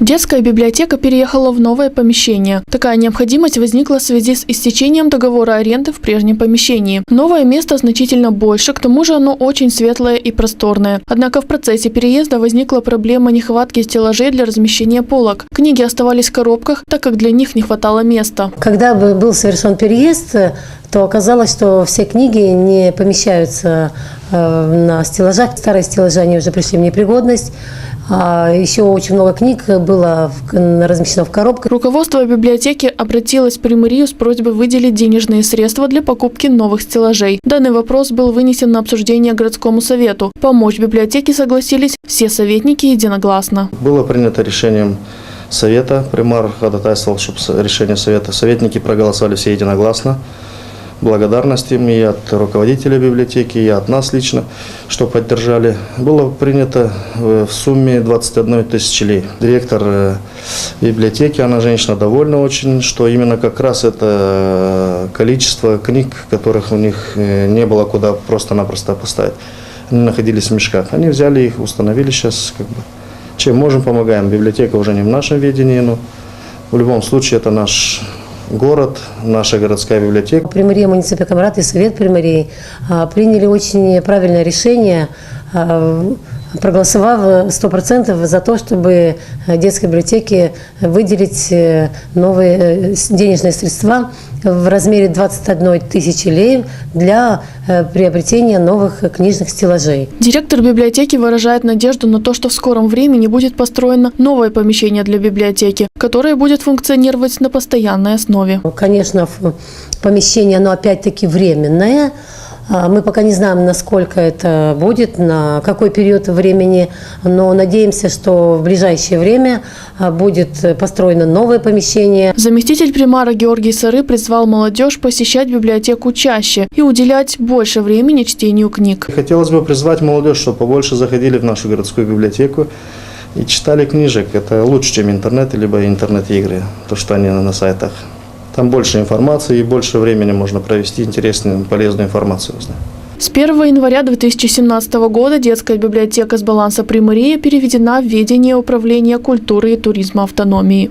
Детская библиотека переехала в новое помещение. Такая необходимость возникла в связи с истечением договора аренды в прежнем помещении. Новое место значительно больше, к тому же оно очень светлое и просторное. Однако в процессе переезда возникла проблема нехватки стеллажей для размещения полок. Книги оставались в коробках, так как для них не хватало места. Когда был совершен переезд, то оказалось, что все книги не помещаются на стеллажах. Старые стеллажи они уже пришли в непригодность. А еще очень много книг было размещено в коробках. Руководство библиотеки обратилось при мэрию с просьбой выделить денежные средства для покупки новых стеллажей. Данный вопрос был вынесен на обсуждение городскому совету. Помочь библиотеке согласились все советники единогласно. Было принято решением совета. Примар ходатайствовал, чтобы решение совета. Советники проголосовали все единогласно. Благодарность им и от руководителя библиотеки, и от нас лично, что поддержали. Было принято в сумме 21 тысячи лей. Директор библиотеки, она женщина довольна очень, что именно как раз это количество книг, которых у них не было куда просто-напросто поставить. Они находились в мешках. Они взяли их, установили сейчас. Чем можем, помогаем. Библиотека уже не в нашем ведении, но в любом случае это наш город, наша городская библиотека. При мэрии муниципальный комрат и совет при мэрии приняли очень правильное решение, проголосовав 100% за то, чтобы детской библиотеке выделить новые денежные средства в размере 21 тысячи лей для приобретения новых книжных стеллажей. Директор библиотеки выражает надежду на то, что в скором времени будет построено новое помещение для библиотеки, которое будет функционировать на постоянной основе. Конечно, помещение, оно опять-таки временное. Мы пока не знаем, насколько это будет, на какой период времени, но надеемся, что в ближайшее время будет построено новое помещение. Заместитель примара Георгий Сары призвал молодежь посещать библиотеку чаще и уделять больше времени чтению книг. Хотелось бы призвать молодежь, чтобы побольше заходили в нашу городскую библиотеку и читали книжек. Это лучше, чем интернет, либо интернет-игры, то, что они на сайтах. Там больше информации и больше времени можно провести интересную, полезную информацию. С 1 января 2017 года детская библиотека с баланса при мэрии переведена в ведение Управления культуры и туризма автономии.